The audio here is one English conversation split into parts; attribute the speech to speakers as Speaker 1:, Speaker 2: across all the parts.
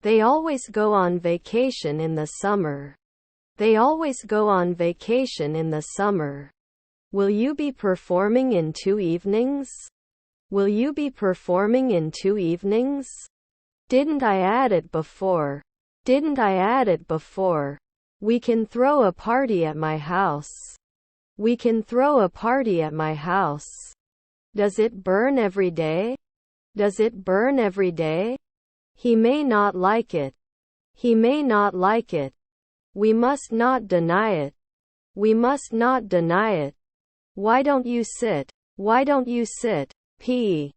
Speaker 1: They always go on vacation in the summer. They always go on vacation in the summer. Will you be performing in 2 evenings? Will you be performing in 2 evenings? Didn't I add it before? Didn't I add it before? We can throw a party at my house. We can throw a party at my house. Does it burn every day? Does it burn every day? He may not like it. He may not like it. We must not deny it. We must not deny it. Why don't you sit? Why don't you sit? P.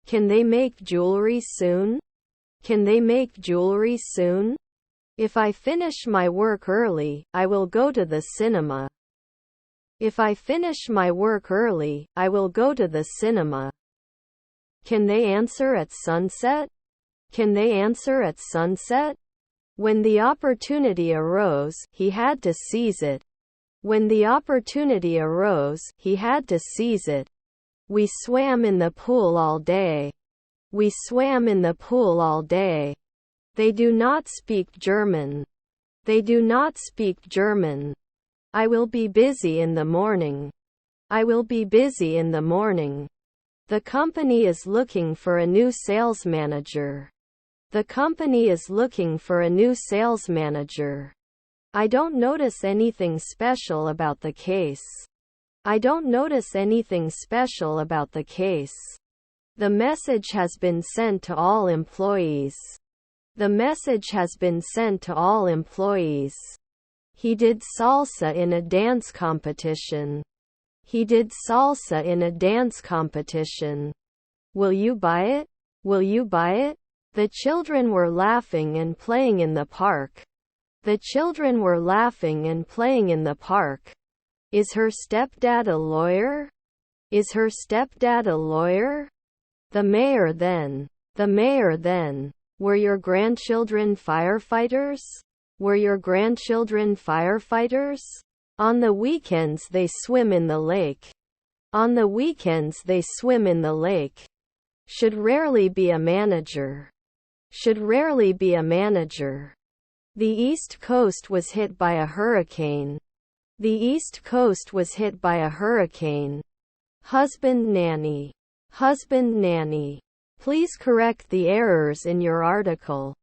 Speaker 1: Can they make jewelry soon? Can they make jewelry soon? If I finish my work early, I will go to the cinema. If I finish my work early, I will go to the cinema. Can they answer at sunset? Can they answer at sunset? When the opportunity arose, he had to seize it. When the opportunity arose, he had to seize it. We swam in the pool all day. We swam in the pool all day. They do not speak German. They do not speak German. I will be busy in the morning. I will be busy in the morning. The company is looking for a new sales manager. The company is looking for a new sales manager. I don't notice anything special about the case. I don't notice anything special about the case. The message has been sent to all employees. The message has been sent to all employees. He did salsa in a dance competition. He did salsa in a dance competition. Will you buy it? Will you buy it? The children were laughing and playing in the park. The children were laughing and playing in the park. Is her stepdad a lawyer? Is her stepdad a lawyer? The mayor then. The mayor then. Were your grandchildren firefighters? Were your grandchildren firefighters? On the weekends they swim in the lake. On the weekends they swim in the lake. Should rarely be a manager. Should rarely be a manager. The East Coast was hit by a hurricane. The East Coast was hit by a hurricane. Husband nanny. Husband nanny. Please correct the errors in your article.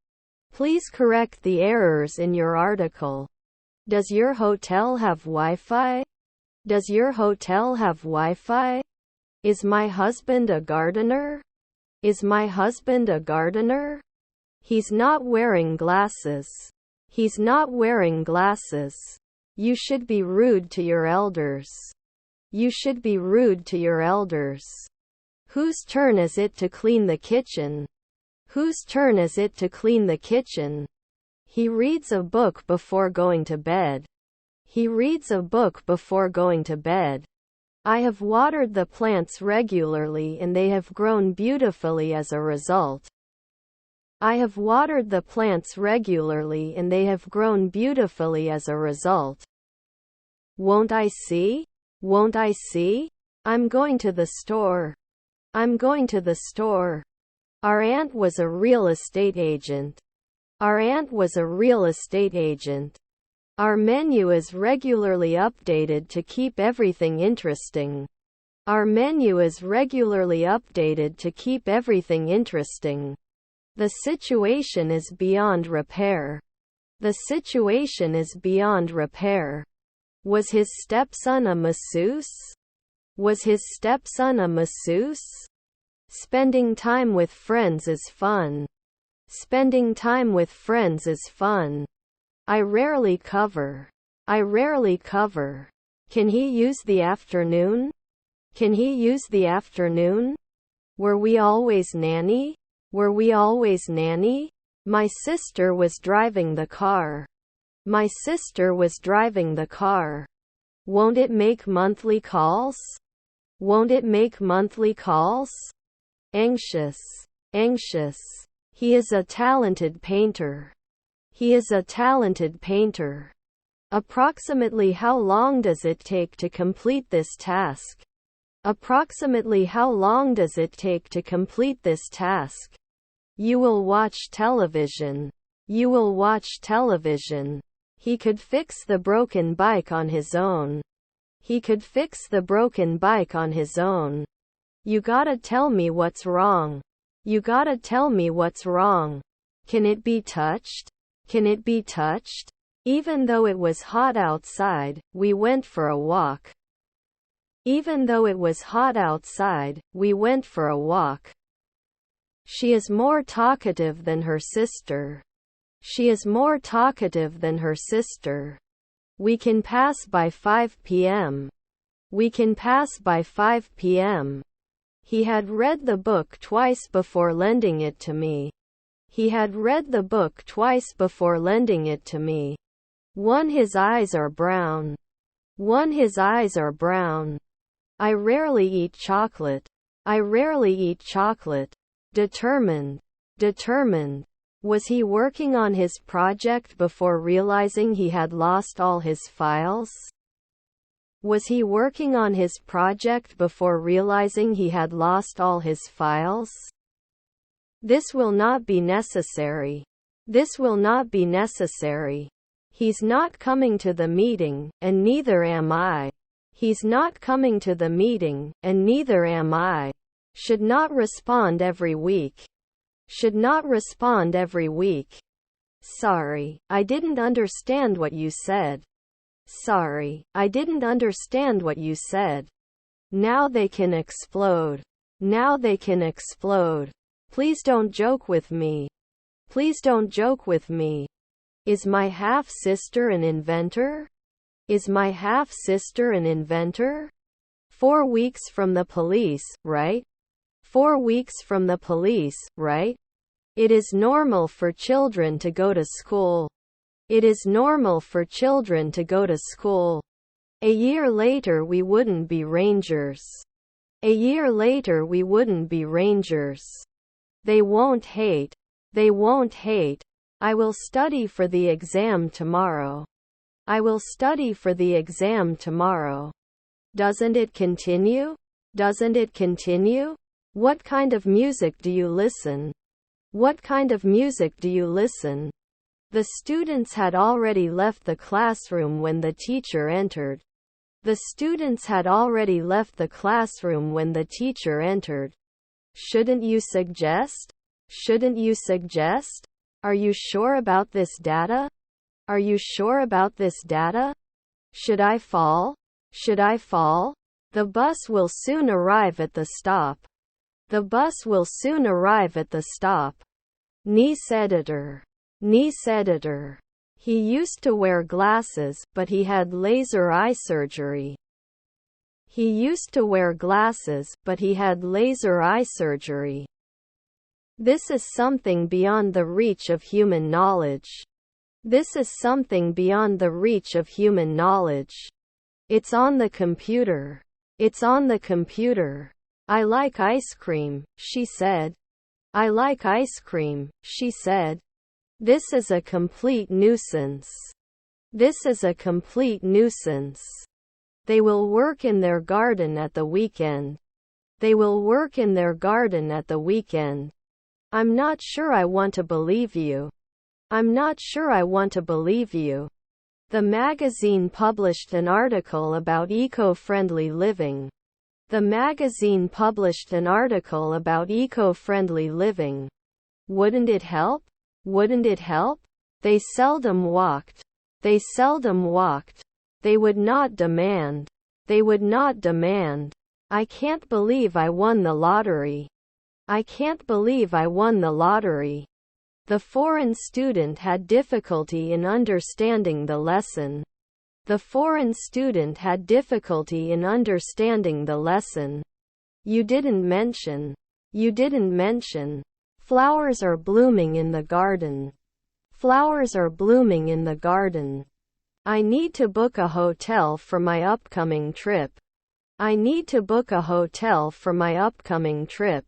Speaker 1: Please correct the errors in your article. Does your hotel have Wi-Fi? Does your hotel have Wi-Fi? Is my husband a gardener? Is my husband a gardener? He's not wearing glasses. He's not wearing glasses. You should be rude to your elders. You should be rude to your elders. Whose turn is it to clean the kitchen? Whose turn is it to clean the kitchen? He reads a book before going to bed. He reads a book before going to bed. I have watered the plants regularly and they have grown beautifully as a result. I have watered the plants regularly and they have grown beautifully as a result. Won't I see? Won't I see? I'm going to the store. I'm going to the store. Our aunt was a real estate agent. Our aunt was a real estate agent. Our menu is regularly updated to keep everything interesting. Our menu is regularly updated to keep everything interesting. The situation is beyond repair. The situation is beyond repair. Was his stepson a masseuse? Was his stepson a masseuse? Spending time with friends is fun. Spending time with friends is fun. I rarely cover. I rarely cover. Can he use the afternoon? Can he use the afternoon? Were we always nanny? Were we always nanny? My sister was driving the car. My sister was driving the car. Won't it make monthly calls? Won't it make monthly calls? Anxious. Anxious. He is a talented painter. He is a talented painter. Approximately how long does it take to complete this task? Approximately how long does it take to complete this task? You will watch television. You will watch television. He could fix the broken bike on his own. He could fix the broken bike on his own. You gotta tell me what's wrong. You gotta tell me what's wrong. Can it be touched? Can it be touched? Even though it was hot outside, we went for a walk. Even though it was hot outside, we went for a walk. She is more talkative than her sister. She is more talkative than her sister. We can pass by 5 p.m. We can pass by 5 p.m. He had read the book twice before lending it to me. He had read the book twice before lending it to me. One, his eyes are brown. One, his eyes are brown. I rarely eat chocolate. I rarely eat chocolate. Determined. Determined. Was he working on his project before realizing he had lost all his files? Was he working on his project before realizing he had lost all his files? This will not be necessary. This will not be necessary. He's not coming to the meeting, and neither am I. He's not coming to the meeting, and neither am I. Should not respond every week. Should not respond every week. Sorry, I didn't understand what you said. Sorry, I didn't understand what you said. Now they can explode. Now they can explode. Please don't joke with me. Please don't joke with me. Is my half-sister an inventor? Is my half-sister an inventor? 4 weeks from the police, right? 4 weeks from the police, right? It is normal for children to go to school. It is normal for children to go to school. A year later we wouldn't be rangers. A year later we wouldn't be rangers. They won't hate. They won't hate. I will study for the exam tomorrow. I will study for the exam tomorrow. Doesn't it continue? Doesn't it continue? What kind of music do you listen? What kind of music do you listen? The students had already left the classroom when the teacher entered. The students had already left the classroom when the teacher entered. Shouldn't you suggest? Shouldn't you suggest? Are you sure about this data? Are you sure about this data? Should I fall? Should I fall? The bus will soon arrive at the stop. The bus will soon arrive at the stop. Niece editor. Niece editor. He used to wear glasses, but he had laser eye surgery. He used to wear glasses, but he had laser eye surgery. This is something beyond the reach of human knowledge. This is something beyond the reach of human knowledge. It's on the computer. It's on the computer. I like ice cream, she said. I like ice cream, she said. This is a complete nuisance. This is a complete nuisance. They will work in their garden at the weekend. They will work in their garden at the weekend. I'm not sure I want to believe you. I'm not sure I want to believe you. The magazine published an article about eco-friendly living. The magazine published an article about eco-friendly living. Wouldn't it help? Wouldn't it help? They seldom walked. They seldom walked. They would not demand. They would not demand. I can't believe I won the lottery. I can't believe I won the lottery. The foreign student had difficulty in understanding the lesson. The foreign student had difficulty in understanding the lesson. You didn't mention. You didn't mention. Flowers are blooming in the garden. Flowers are blooming in the garden. I need to book a hotel for my upcoming trip. I need to book a hotel for my upcoming trip.